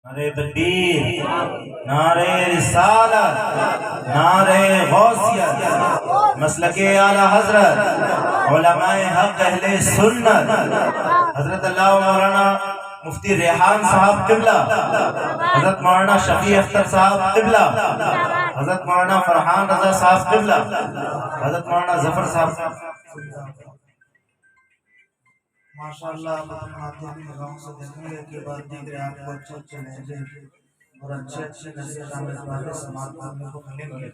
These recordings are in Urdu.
نعرے تکبیر، نعرے رسالت، نعرے غوثیت، مسلک اعلی حضرت، علماء حق اہل سنت، حضرت اللہ مولانا مفتی ریحان صاحب قبلہ، حضرت مولانا شفیع اختر صاحب قبلہ، حضرت مولانا فرحان رضا صاحب قبلہ، حضرت مولانا ظفر صاحب ماشاءاللہ آپ اپنے مادھیمی نگاہوں سے دیکھیں گے کہ بعد دیگر آپ کو اچھے لہجے اور اچھے نصیحت آمیز باتیں سماعت کرنے کو ملیں گے۔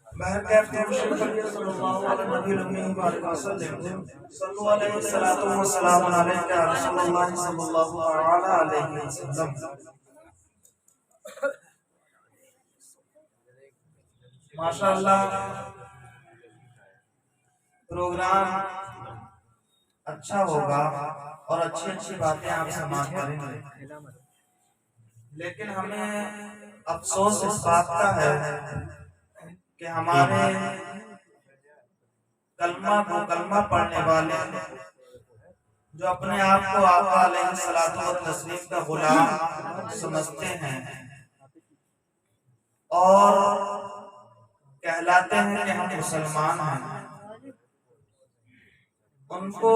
بہر کیف تو شریف صلی اللہ علیہ نبی الامین وآلہ وسلم صلو علیہ الصلوۃ والسلام علیک یا رسول اللہ صلی اللہ علیہ وسلم۔ ماشاءاللہ پروگرام اچھا ہوگا اور اچھی باتیں آپ سماعت کریں گے، لیکن ہمیں افسوس اس بات کا ہے کہ ہمارے کلمہ پڑھنے والے جو اپنے آپ کو آقا علیہ الصلوۃ والتسلیم کا غلام سمجھتے ہیں اور کہلاتے ہیں کہ ہم مسلمان ہیں، ان کو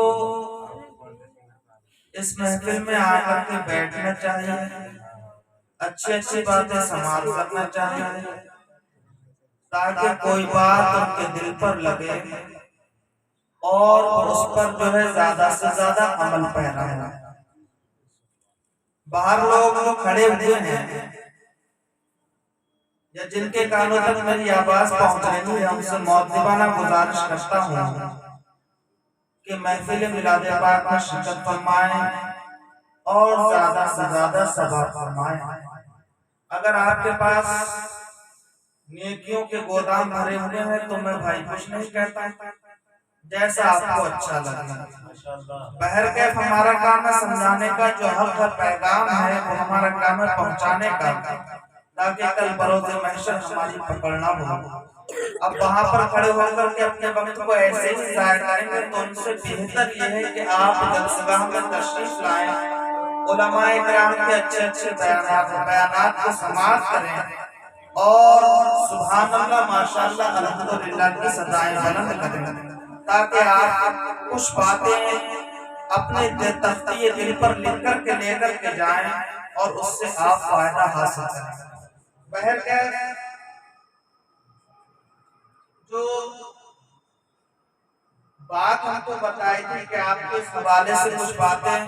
اس محفل میں آ کر کے بیٹھنا چاہیے، اچھی باتیں سماعت کرنا چاہیے تاکہ کوئی بات ان کے دل پر لگے اور اس پر جو ہے زیادہ سے زیادہ عمل پیرا ہے۔ باہر لوگ کھڑے ہوئے ہیں یا جن کے کانوں تک میری آواز پہنچ رہی ہے، ان سے مؤدبانہ گزارش کرتا ہوں کہ محفل میلاد پاک میں شرکت فرمائیں اور زیادہ سے زیادہ ثواب فرمائیں۔ اگر آپ کے پاس نیکیوں کے گودام بھرے ہوئے ہیں تو میں بھائی کچھ نہیں کہتا، جیسا آپ کو اچھا لگے۔ بہرکیف ہمارا کام ہے سمجھانے کا، جو حق کا پیغام ہے وہ ہمارا کام ہے پہنچانے کا، تاکہ کل بروز محشر ہماری پکڑ نہ ہو۔ اب وہاں پر کھڑے ہو کر کے اپنے وقت کو ایسے ہی ضائع کریں گے تو ان سے بہتر یہ ہے کہ آپ جلسگاہ میں تشریف لائیں، علماء کرام کے اچھے بیانات کو سماعت کریں اور سبحان اللہ ماشاءاللہ الحمدللہ کی صدائیں بلند کریں، تاکہ آپ کچھ باتیں اپنے تختی دل پر لکھ کر کے لے کر کے جائیں اور اس سے آپ فائدہ حاصل کریں۔ بہرکیف جو بات ہم کو بتائی تھی کہ آپ کو اس حوالے سے کچھ باتیں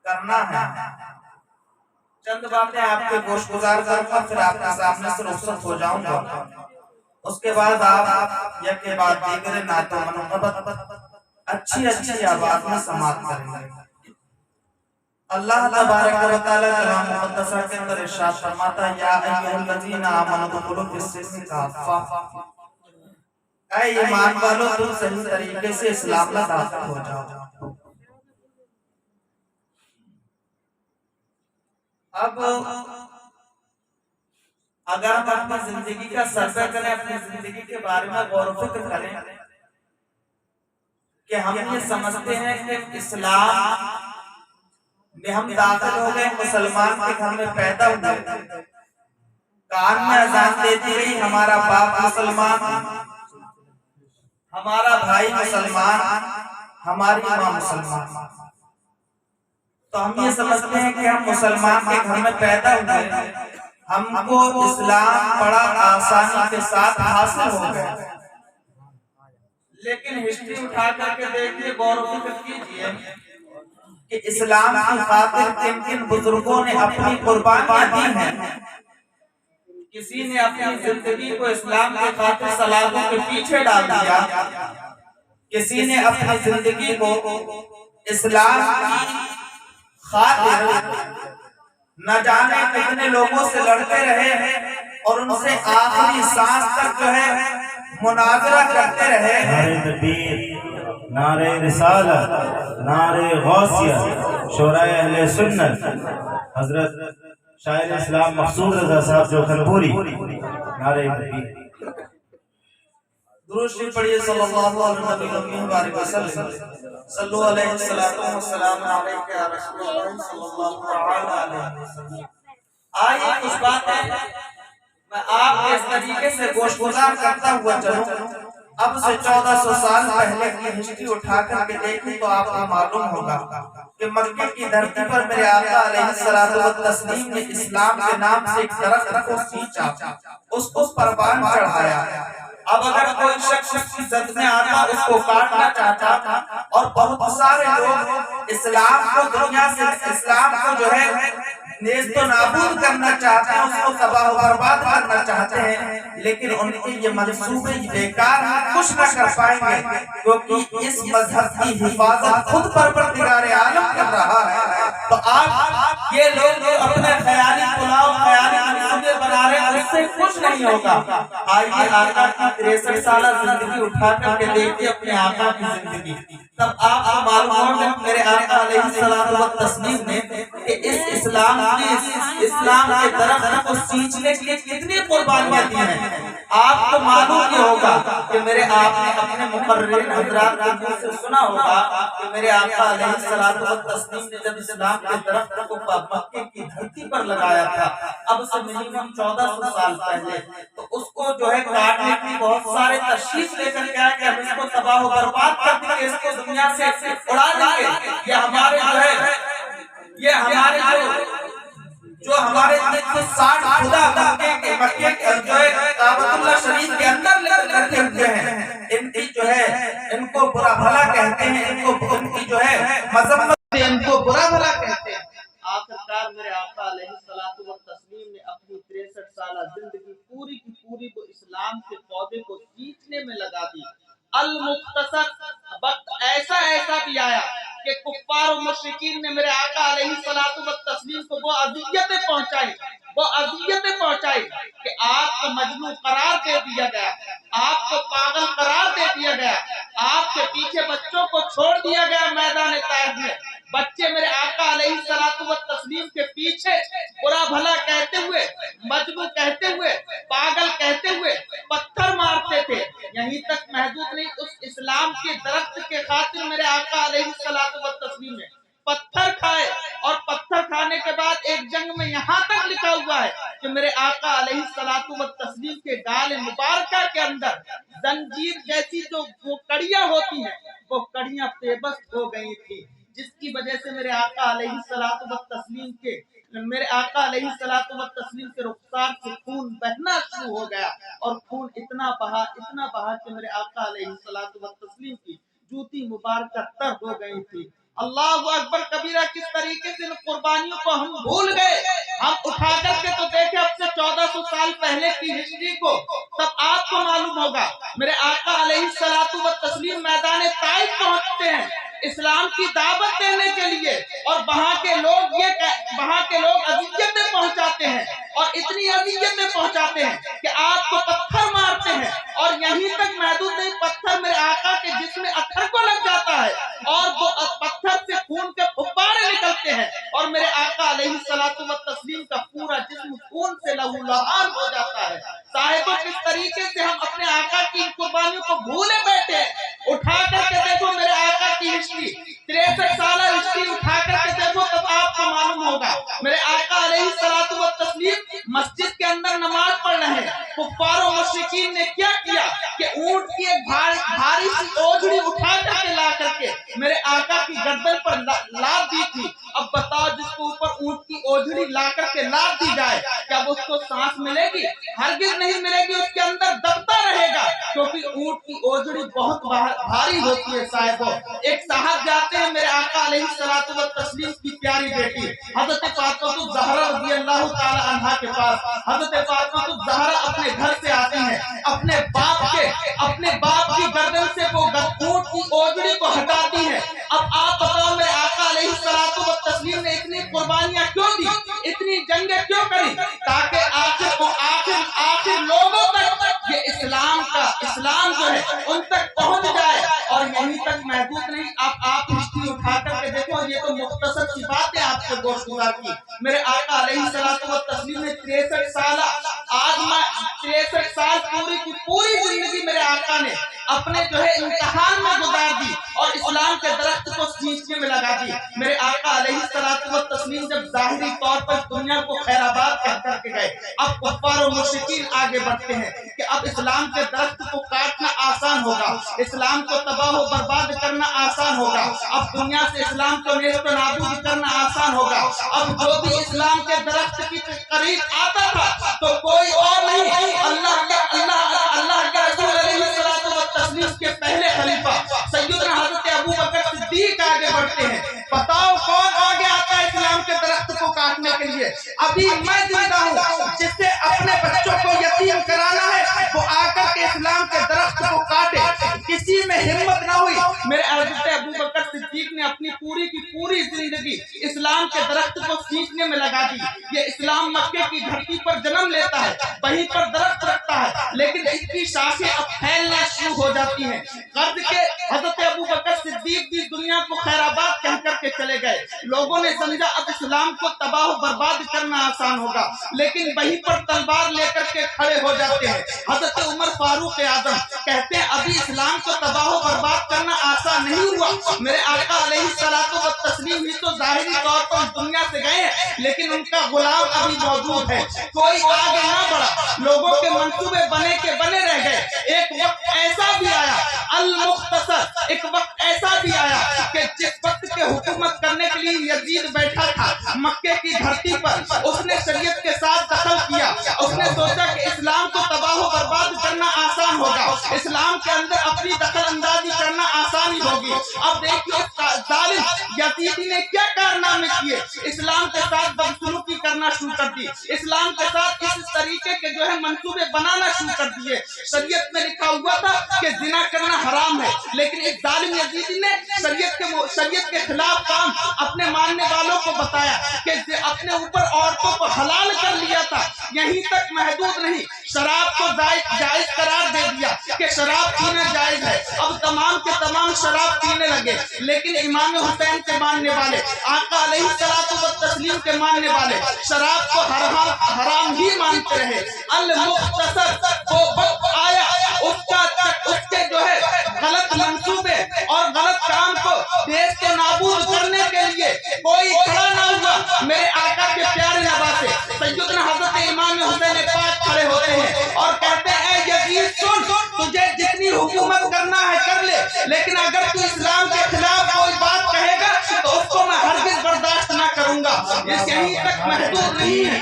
کرنا ہے، چند باتیں آپ کے گوش گزار کروں گا، پھر آپ کے سامنے سے رخصت ہو جاؤں گا، اس کے بعد آپ یک کے بعد دیگر نعت و منقبت اچھی آواز میں سماعت کریں گے۔ اللہ تبارک و تعالی کلام مقدسہ کے اندر ارشاد فرماتا ہے یا ایھا الذین آمنوا ادخلوا فی السلم کافہ، اے ایمان والو تم صحیح طریقے سے اسلام میں داخل ہو جاؤ۔ اب اگر ہم اپنی زندگی کا سروے کریں، اپنی زندگی کے بارے میں غور و فکر کریں کہ ہم یہ سمجھتے ہیں کہ اسلام میں ہم داخل ہو گئے، مسلمان کے گھر میں پیدا ہوئے، کان میں اذان دیتی رہی ہمارا باپ مسلمان، ہمارا بھائی مسلمان، ہماری ماں مسلمان، تو ہم یہ سمجھتے ہیں کہ ہم مسلمان کے گھر میں پیدا ہوئے، ہم کو اسلام بڑا آسانی کے ساتھ حاصل ہو گیا۔ لیکن ہسٹری اٹھا کر کے دیکھیے، غور و فکر کیجئے کہ اسلام کی خاطر کن کن بزرگوں نے اپنی قربانیاں دی ہیں۔ کسی نے اپنی زندگی کو اسلام کی خاطر سلاخوں کے پیچھے ڈال دیا، کسی نے اپنی زندگی کو اسلام کی خاطر نہ جانے کتنے لوگوں سے لڑتے رہے اور ان سے آخری سانس تک جو ہے مناظرہ کرتے رہے۔ نعرہ تکبیر، نعرہ رسالت، نعرہ غوثیت، شورائے اہل سنت، حضرت شاعر اسلام مقصود رضا صاحب جو کھنپوری، نعرہ تکبیر۔ درود شریف پڑھیے صلی اللہ علیہ وسلم صلو علیہ السلام علیکہ یا رسول اللہ صلی اللہ علیہ وسلم۔ آئیے کچھ باتیں میں آپ کے اس طریقے سے گوشگزار کرتا ہوا چلوں، اب سے 1400 سال پہلے کی ہسٹری اٹھا کر کے دیکھیں تو آپ کو معلوم ہوگا کہ مکہ کی دھرتی پر میرے آقا علیہ الصلوۃ والتسلیم نے اسلام کے نام سے ایک درخت کو سینچا، اس کو پروان چڑھایا۔ اب اگر کوئی شخص اس کی زد میں آتا اس کو کاٹنا چاہتا تھا، اور بہت سارے لوگ اسلام کو دنیا سے، اسلام کو جو ہے نیست و نابود کرنا چاہتے ہیں، اس کو تباہ و برباد کرنا چاہتے ہیں، لیکن ان کے یہ منصوبے بیکار کچھ نہ کر پائیں گے، کیونکہ اس مذہب کی حفاظت خود پروردگار عالم کر رہا ہے۔ تو آپ یہ لوگ جو اپنے خیالی پلاؤ، خیالی منصوبے بنا رہے ہیں، اس سے کچھ نہیں ہوگا۔ آئیے آقا کی 63 سالہ زندگی اٹھا کر کے دیکھیے اپنے آقا کی زندگی، تب آپ کو معلوم ہوگا میرے آقا علیہ الصلوۃ والتسلیم نے کہ اس اسلام کے درخت کو سینچنے کے لیے کتنی قربانیاں دی ہیں۔ آپ کو معلوم یہ ہوگا کہ میرے آپ نے اپنے مقررین حضرات کے منہ سے سنا ہوگا کہ میرے آقا علیہ الصلوۃ والتسلیم نے جب اسلام کے درخت کو مکے کی دھرتی پر لگایا تھا، اب سے منیمم 1400 سال پہلے، تو اس کو جو ہے کاٹنے کی بہت سارے تشریف لے کر کے آئے کہ ہم اس کو تباہ و برباد کر دیں گے، اس کو دنیا سے اڑا دیں گے۔ یہ ہمارے جو ہے، یہ ہمارے جو ہمارے 360 خدا مکے کے جو ہے کعبۃ اللہ شریف کے اندر لے کر رکھے ہوئے ہیں، ان کی جو ہے ان کو برا بھلا کہتے ہیں، ان کی جو ہے مذمت، ان کو برا بھلا کہتے ہیں۔ آخرکار میرے آقا علیہ الصلوۃ والتسلیم نے اپنی 63 سالہ زندگی پوری کی پوری کو اسلام کے پودے کو سینچنے میں لگا دی۔ المختصر وقت ایسا بھی آیا کہ کفار و مشرکین نے میرے آقا علیہ الصلوۃ والتسلیم کو وہ اذیتیں پہنچائی کہ آپ کو مجنون قرار دے دیا گیا، آپ کو پاگل قرار دے دیا گیا، آپ کے پیچھے بچوں کو چھوڑ دیا گیا میدان طائف میں۔ بچے میرے آقا علیہ الصلوۃ والتسلیم کے پیچھے برا بھلا کہتے ہوئے، مجنون کہتے ہوئے، پاگل کہتے ہوئے پتھر مارتے تھے۔ یہیں تک محدود نہیں، اس اسلام کے درخت کے خاطر میرے آقا علیہ الصلوۃ والتسلیم نے پتھر کھائے، اور پتھر کھانے کے بعد ایک جنگ میں یہاں تک لکھا ہوا ہے کہ میرے آقا علیہ الصلوۃ والتسلیم کے گال مبارکہ کے اندر زنجیر جیسی جو وہ کڑیاں ہوتی ہیں، وہ کڑیاں پیبست ہو گئی تھی، جس کی وجہ سے میرے آقا علیہ الصلوۃ والتسلیم کے رخسار سے خون بہنا شروع ہو گیا، اور خون اتنا بہا کہ میرے آقا علیہ الصلوۃ والتسلیم کی جوتی مبارکہ تر ہو گئی تھی۔ اللہ اکبر کبیرہ، کس طریقے سے ان قربانیوں کو ہم بھول گئے۔ ہم اٹھا کر کے تو دیکھیں اب سے 1400 سال پہلے کی ہسٹری کو، تب آپ کو معلوم ہوگا میرے آقا علیہ الصلوۃ والتسلیم میدان طائف پہنچتے ہیں اسلام کی دعوت دینے کے لیے، اور وہاں کے لوگ اذیتیں پہنچاتے ہیں، اور اتنی اذیتیں پہنچاتے ہیں کہ آپ کو پتھر مارتے ہیں، اور یہیں تک محدود نہیں، پتھر میرے آقا کے جسم اطہر کو لگ جاتا ہے، اور وہ پتھر سے خون کے پھبارے نکلتے ہیں، اور میرے آقا علیہ الصلوۃ والتسلیم کا پورا جسم خون سے لہولہان ہو جاتا ہے۔ صاحبوں، کس طریقے سے ہم اپنے آقا کی قربانیوں کو بھولے بیٹھے ہیں۔ اٹھا کر کے دیکھو میرے آقا کی ہسٹری، 63 سالہ ہسٹری اٹھا کر کے دیکھو، تب آپ کو معلوم ہوگا میرے آقا علیہ الصلوۃ والتسلیم مسجد کے اندر نماز پڑھ رہے ہیں، کفار و مشرکین نے کیا کیا کہ اونٹ کی ایک بھاری سی اوجھڑی اٹھا کر کے لا کر کے میرے آقا کی گردن پر لاد دی تھی۔ اب بتاؤ، جس کو اوپر اونٹ کی اوجھڑی لا کر کے لاد دی جائے، کیا اس کو سانس ملے گی؟ ہرگز نہیں ملے گی، اس کے اندر دبتا رہے گا، کیونکہ اونٹ کی اوجھڑی بہت بھاری ہوتی ہے۔ صاحبوں، ایک صاحب جاتے ہیں میرے آقا علیہ الصلوۃ والتسلیم کی پیاری بیٹی حضرت فاطمہ الزہرا رضی اللہ تعالی عنہا کے پاس۔ حضرت فاطمہ الزہرا اپنے گھر سے آتی ہیں، اپنے باپ کی گردن سے وہ اونٹ کی اوجھڑی کو ہٹاتی ہیں۔ اب آپ بتاؤ میرے آقا علیہ الصلوۃ والتسلیم نے اتنی قربانیاں کیوں دی، اتنی جنگیں کیوں کری؟ تاکہ آخر لوگوں تک یہ اسلام جو ہے ان تک پہنچ جائے، اور یہیں تک محدود نہیں۔ اب آپ ہسٹری اٹھا کر کے دیکھو، یہ تو مختصر سی باتیں آپ سے گوشگزار کی۔ میرے آقا علیہ الصلوۃ والتسلیم نے 63 سالہ آج میں 63 سال پوری کی پوری زندگی میرے آقا نے اپنے جو ہے امتحان میں گزار دی اور اسلام کے درخت کو سینچنے میں لگا دی۔ میرے آقا علیہ الصلوۃ والتسلیم جب ظاہری طور پر دنیا کو خیر آباد کر کے گئے، اب کفار و مشرکین آگے بڑھتے ہیں کہ اب اسلام کے درخت کو کاٹنا آسان ہوگا، اسلام کو تباہ و برباد کرنا آسان ہوگا، اب دنیا سے اسلام کو نیست و نابود کرنا آسان ہوگا۔ اب جو بھی اسلام کے درخت کی قریب آتا تھا تو کوئی اور نہیں، اللہ کے رسول علیہ الصلوۃ والتسلیم کے پہلے خلیفہ سیدنا حضرت ابو بکر صدیق آگے بڑھتے ہیں۔ بتاؤ کون آگے آتا ہے اسلام کے درخت کو کاٹنے کے لیے؟ ابھی میں زندہ ہوں، جس سے اپنے بچوں کو یتیم کرانا ہے وہ آ کر کے اسلام کے درخت کو کاٹے۔ کسی میں ہمت نہ ہوئی، میرے حضرت ابو بکر صدیق نے اپنی پوری کی پوری زندگی اسلام کے درخت کو سینچنے میں لگا دی۔ یہ اسلام مکے کی دھرتی پر جنم لیتا ہے، وہیں پر درخت رکھتا ہے، لیکن اس کی شاخیں اب پھیلنا شروع ہو جاتی ہیں۔ قرض کے حضرت ابو بکر صدیق بھی دنیا کو خیر آباد کہہ کر کے چلے گئے۔ لوگوں نے سمجھا اب اسلام کو تباہ و برباد کرنا آسان ہوگا، لیکن وہیں پر تلوار لے کر کے کھڑے ہو جاتے ہیں۔ حضرت عمر فاروق اعظم کہتے ہیں ابھی اسلام کو تباہ و برباد کرنا آسان نہیں ہوا، میرے آقا علیہ الصلوۃ والتسلیم ہی تو ظاہری طور پر دنیا سے گئے ہیں، لیکن ان کا غلام ابھی موجود ہے، کوئی آگے نہ بڑھا، لوگوں کے منصوبے بنے کے بنے رہ گئے۔ ایک وقت ایسا بھی آیا المختصر، ایک وقت ایسا بھی آیا کہ جس وقت کے حکومت کرنے کے لیے یزید بیٹھا تھا مکے کی دھرتی پر، اس نے شریعت کے ساتھ دخل کیا، اس نے سوچا کہ اسلام کو تباہ و برباد کرنا آسان ہوگا، اسلام کے اندر اپنی دخل اندازی کرنا آسانی ہوگی۔ اب دیکھیے ظالم یزیدی نے کیا کارنامے کیے، اسلام کے ساتھ بدسلوکی کرنا شروع کر دی، اسلام کے ساتھ اس طریقے کے جو ہے منصوبے بنانا شروع کر دیے۔ شریعت میں لکھا ہوا تھا کہ زنا کرنا حرام ہے، لیکن ایک ظالم یزیدی نے شریعت کے خلاف کام اپنے ماننے والوں کو بتایا کہ اپنے اوپر عورتوں کو حلال کر لیا تھا۔ یہیں تک محدود نہیں، شراب کو جائز قرار دے دیا کہ شراب پینا جائز ہے۔ اب تمام کے تمام شراب پینے لگے، لیکن امام حسین کے ماننے والے، آقا علیہ الصلوۃ والتسلیم کے ماننے والے شراب کو حرام ہی مانتے رہے۔ المختصر وہ وقت آیا، اس کے جو ہے غلط منصوبے اور غلط کام کو دیش کو نابود کرنے کے لیے کوئی کھڑا نہ ہوا۔ میرے آقا کے پیارے نواسے سیدنا حضرت امام حسین پاک کھڑے ہوتے ہیں اور کہتے ہیں اے یزید سن، تجھے جتنی حکومت کرنا ہے کر لے، لیکن اگر تو اسلام کے خلاف کوئی بات کہے گا تو اس کو میں ہرگز برداشت نہ کروں گا۔ اس یہیں تک محدود نہیں ہے۔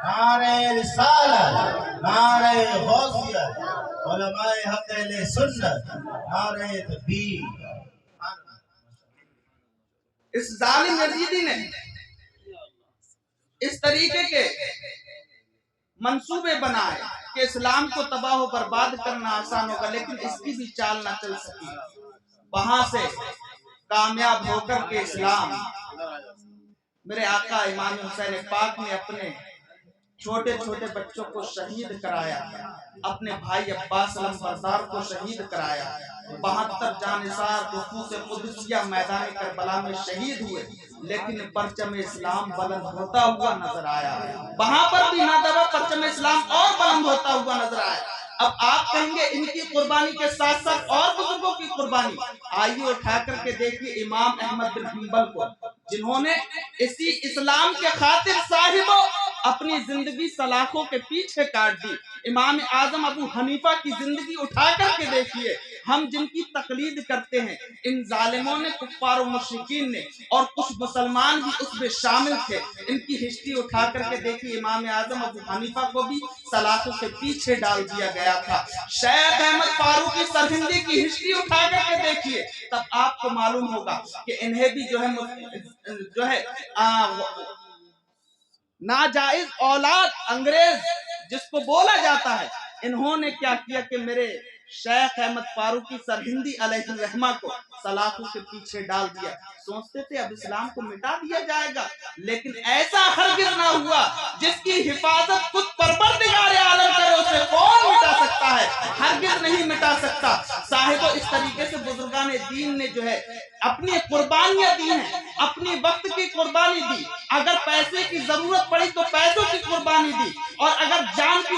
نعرہ رسالت، نعرہ غوثیت، علماء حق اہل سنت، نعرہ تکبیر۔ اس ظالم یزیدی نے اس طریقے کے منصوبے بنائے کہ اسلام کو تباہ و برباد کرنا آسان ہوگا، لیکن اس کی بھی چال نہ چل سکی۔ وہاں سے کامیاب ہو کر کے اسلام، میرے آقا امام حسین پاک نے اپنے چھوٹے چھوٹے بچوں کو شہید کرایا، اپنے بھائی عباس علم بردار کو شہید کرایا، 72 جانثار خصوص قدسیہ میدان کربلا میں شہید ہوئے، لیکن پرچم اسلام بلند ہوتا ہوا نظر آیا۔ وہاں پر بھی نہ دبا، پرچم اسلام اور بلند ہوتا ہوا نظر آیا۔ اب آپ کہیں گے ان کی قربانی کے ساتھ ساتھ اور بزرگوں کی قربانی، آئیے اٹھا کر کے دیکھیے امام احمد بن حنبل کو، جنہوں نے اسی اسلام کے خاطر صاحبوں اپنی زندگی سلاخوں کے پیچھے کاٹ دی۔ امام اعظم ابو حنیفہ کی زندگی اٹھا کر کے دیکھیے، ہم جن کی تقلید کرتے ہیں ان ظالموں نے، کفار و مشرکین نے، اور کچھ مسلمان بھی اس میں شامل تھے، ان کی ہسٹری اٹھا کر کے دیکھیے، امام اعظم ابو حنیفہ کو بھی سلاخوں کے پیچھے ڈال دیا گیا تھا۔ شیخ احمد فاروقی سرہندی کی ہسٹری اٹھا کر کے دیکھیے، تب آپ کو معلوم ہوگا کہ انہیں بھی جو ہے ناجائز اولاد انگریز جس کو بولا جاتا ہے، انہوں نے کیا کیا کہ میرے شیخ احمد فاروقی سرہندی علیہ الرحمہ کو سلاخوں کے پیچھے ڈال دیا۔ سوچتے تھے اب اسلام کو مٹا دیا جائے گا، لیکن ایسا ہرگز نہ ہوا۔ جس کی حفاظت خود پروردگار عالم کرے اسے کون مٹا سکتا ہے؟ ہرگز نہیں مٹا سکتا۔ صاحبو اس طریقے سے بزرگان دین نے جو ہے اپنی قربانیاں دی ہیں، اپنی وقت کی قربانی دی، اگر پیسے کی ضرورت پڑی تو پیسوں کی قربانی دی، اور اگر جان کی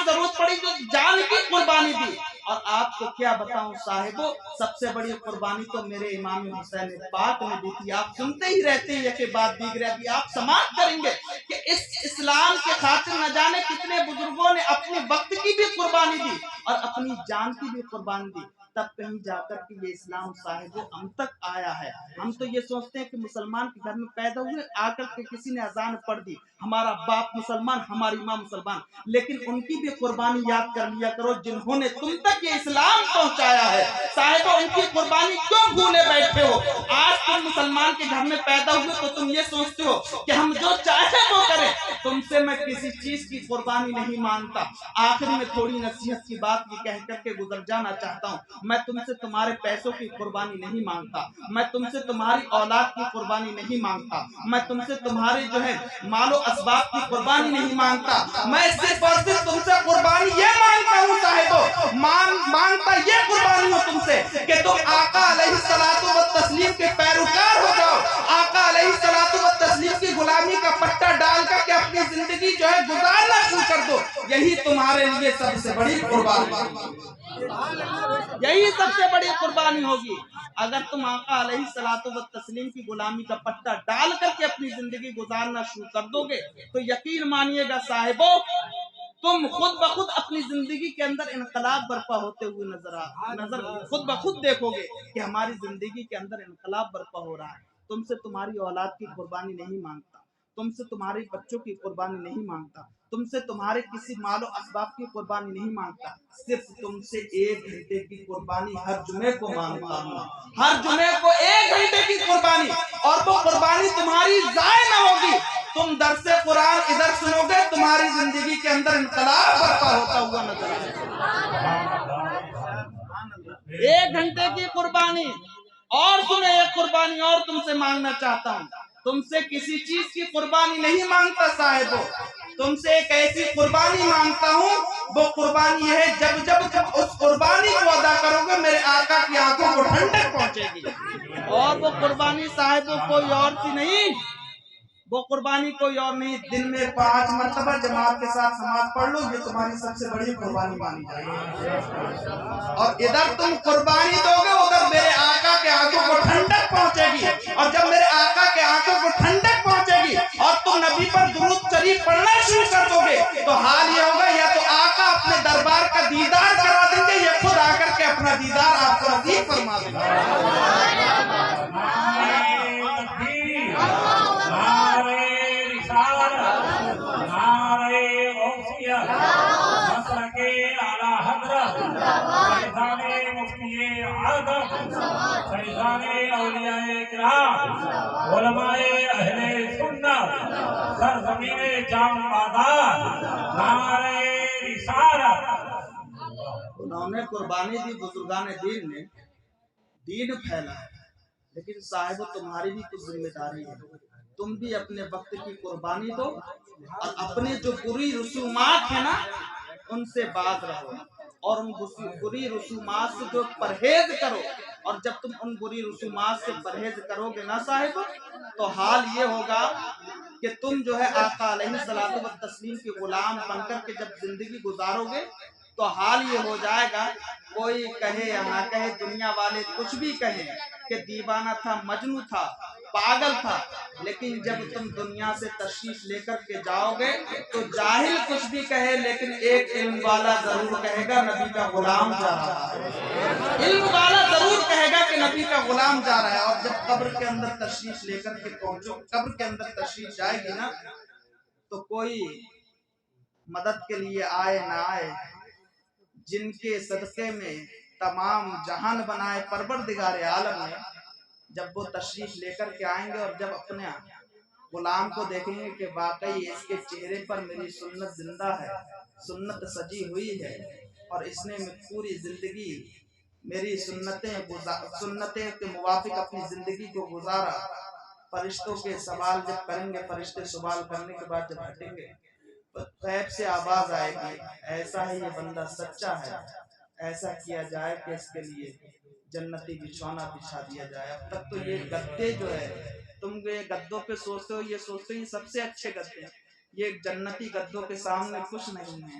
قربانی دی. اور آپ کو کیا بتاؤں صاحبو، سب سے بڑی قربانی تو میرے امام حسین پاک نے دی تھی. آپ سنتے ہی رہتے ہیں یہ بات دیگر ہے. ابھی آپ سماعت کریں گے کہ اس اسلام کے خاطر نہ جانے کتنے بزرگوں نے اپنے وقت کی بھی قربانی دی اور اپنی جان کی بھی قربانی دی، تب کہیں جا کر کہ یہ اسلام صاحب ہم تک آیا ہے. ہم تو یہ سوچتے ہیں کہ مسلمان کے گھر میں پیدا ہوئے، آ کر کے کسی نے اذان پڑھ دی، ہمارا باپ مسلمان، ہماری ماں مسلمان. لیکن ان کی بھی قربانی یاد کر لیا کرو جنہوں نے تم تک یہ اسلام پہنچایا ہے. صاحب ان کی قربانی کیوں بھولے بیٹھے ہو؟ آج تم مسلمان کے گھر میں پیدا ہوئے تو تم یہ سوچتے ہو کہ ہم جو چاہے وہ کریں. تم سے میں کسی چیز کی قربانی نہیں مانگتا. آخر میں تھوڑی نصیحت کی بات یہ کہہ کر کے گزر جانا چاہتا ہوں. میں تم سے تمہارے پیسوں کی قربانی نہیں مانگتا، میں تم سے تمہاری اولاد کی قربانی نہیں مانگتا، میں تم سے تمہارے جو ہے مال و اسباب کی قربانی نہیں مانگتا. میں صرف اور صرف تم سے قربانی یہ مانگتا ہوں صاحبو، مانگتا یہ قربانی ہوں تم سے کہ تم آقا علیہ الصلوۃ والتسلیم کے پیروکار ہو جاؤ. آقا علیہ الصلوۃ والتسلیم کی غلامی کا پٹا ڈال کر کے اپنی زندگی جو ہے گزارنا شروع کر دو. یہی تمہارے لیے سب سے بڑی قربانی ہوگی. یہی سب سے بڑی قربانی ہوگی. اگر تم آقا علیہ الصلوۃ والتسلیم کی غلامی کا پٹا ڈال کر کے اپنی زندگی گزارنا شروع کر دو گے تو یقین مانیے گا صاحبو، تم خود بخود اپنی زندگی کے اندر انقلاب برپا ہوتے ہوئے خود بخود دیکھو گے کہ ہماری زندگی کے اندر انقلاب برپا ہو رہا ہے. تم سے تمہاری اولاد کی قربانی نہیں مانگتا، تم سے تمہارے بچوں کی قربانی نہیں مانگتا، تم سے تمہارے کسی مال و اسباب کی قربانی نہیں مانگتا. صرف تم سے 1 گھنٹے کی قربانی ہر جمعے کو مانگتا ہوں. ہر جمعے کو 1 گھنٹے کی قربانی، اور وہ قربانی تمہاری ضائع نہ ہوگی. تم درس قرآن ادھر سنو گے، تمہاری زندگی کے اندر انقلاب برپا ہوتا ہوا نظر آئے گا. 1 گھنٹے کی قربانی. اور تمہیں ایک قربانی اور تم سے مانگنا چاہتا ہوں. تم سے کسی چیز کی قربانی نہیں مانگتا صاحبو، تم سے ایک ایسی قربانی مانگتا ہوں. وہ قربانی ہے جب اس قربانی کو ادا کرو گے میرے آقا کی آنکھوں کو ٹھنڈک پہنچے گی. اور وہ قربانی صاحبو کوئی اور سی نہیں، وہ قربانی کوئی اور نہیں. دن میں 5 مرتبہ جماعت کے ساتھ نماز پڑھ لو، یہ تمہاری سب سے بڑی قربانی مانی جائے گی. اور ادھر تم قربانی دو گے، ادھر میرے آقا کے آنکھوں کو ٹھنڈک پہنچے گی. اور جب میرے آقا کے آنکھوں کو ٹھنڈک پہنچے گی اور تم نبی پر درود شریف پڑھنا شروع کر دو گے تو حال یہ ہوگا یا تو آقا اپنے دربار کا دیدار کرا دیں گے یا خود آ کر کے اپنا دیدار آپ کو نصیب فرما دیں گے. علماء اہل سنت سرزمین جام آباد نعرہ رسالت. انہوں نے قربانی دی، بزرگان دین نے دین پھیلا ہے. لیکن صاحب تمہاری بھی کچھ ذمہ داری ہے. تم بھی اپنے وقت کی قربانی دو اور اپنے جو بری رسومات ہیں نا ان سے باز رہو اور ان بری رسومات سے جو پرہیز کرو. اور جب تم ان بری رسومات سے پرہیز کرو گے نا صاحب تو حال یہ ہوگا کہ تم جو ہے آقا علیہ الصلوۃ والتسلیم کے غلام بن کر کے جب زندگی گزارو گے تو حال یہ ہو جائے گا، کوئی کہے یا نہ کہے، دنیا والے کچھ بھی کہیں کہ دیوانہ تھا، مجنون تھا، پاگل تھا، لیکن جب تم دنیا سے تشریف لے کر کے جاؤ گے تو جاہل کچھ بھی کہے لیکن ایک علم والا ضرور کہے گا نبی کا غلام جا رہا ہے. علم والا ضرور کہے گا کہ نبی کا غلام جا رہا ہے. اور جب قبر کے اندر تشریف لے کر کے پہنچو، قبر کے اندر تشریف جائے گی نا تو کوئی مدد کے لیے آئے نہ آئے، جن کے صدقے میں تمام جہان بنائے پروردگار عالم نے، جب وہ تشریف لے کر کے آئیں گے اور جب اپنے غلام کو دیکھیں گے کہ واقعی اس کے چہرے پر میری سنت زندہ ہے، سنت سجی ہوئی ہے اور اس نے پوری زندگی میری سنتیں کے موافق اپنی زندگی کو گزارا. فرشتوں کے سوال جب کریں گے، فرشتے سوال کرنے کے بعد جب ہٹیں گے غیب سے آواز آئے گی، ایسا ہی یہ بندہ سچا ہے، ایسا کیا جائے کہ اس کے لیے جنتی بچھونا بچھا دیا جائے. اب تک تو یہ گدے جو ہے، تم یہ گدوں پہ سوچتے ہو، یہ سوچتے ہو یہ سب سے اچھے گدے ہیں، یہ جنتی گدوں کے سامنے کچھ نہیں ہے.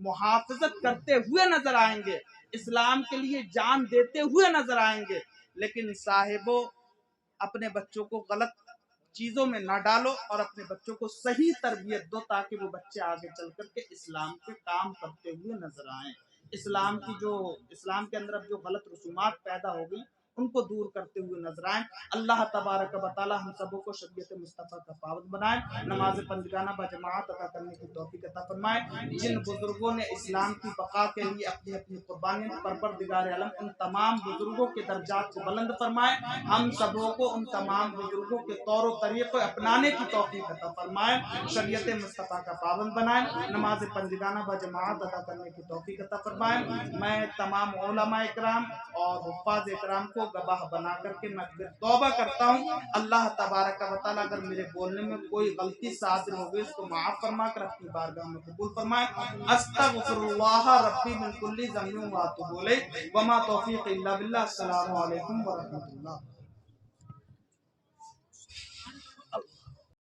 محافظت کرتے ہوئے نظر آئیں گے، اسلام کے لیے جان دیتے ہوئے نظر آئیں گے، لیکن صاحبوں اپنے بچوں کو غلط چیزوں میں نہ ڈالو اور اپنے بچوں کو صحیح تربیت دو تاکہ وہ بچے آگے چل کر کے اسلام کے کام کرتے ہوئے نظر آئیں، اسلام کے اندر اب جو غلط رسومات پیدا ہو گئی ان کو دور کرتے ہوئے نظر آئیں۔ اللہ تبارک و تعالی ہم سبوں کو شریعت مصطفیٰ کا پابند بنائے، نماز پنجگانہ بجماعت ادا کرنے کی توفیق عطا فرمائے۔ جن بزرگوں نے اسلام کی بقا کے لیے اپنی اپنی قربانیاں پروردگار عالم ان تمام بزرگوں کے درجات کو بلند فرمائے، ہم سبوں کو ان تمام بزرگوں کے طور و طریقے اپنانے کی توفیق عطا فرمائے، شریعت مصطفیٰ کا پابند بنائے، نماز پنجگانہ بجماعت ادا کرنے کی توفیق عطا فرمائے۔ میں تمام علماء اکرام اور حفاظ اکرام کو گواہ بنا کر کے میں پھر توبہ کرتا ہوں، اللہ تبارک و تعالیٰ اگر میرے بولنے میں کوئی غلطی صادر ہو گئی اس کو معاف فرما کر اپنی بارگاہ میں قبول فرمائے۔ استغفر اللہ ربی من کل ذنب واتوب الیہ وما توفیق الا باللہ۔ السلام علیکم ورحمۃ اللہ۔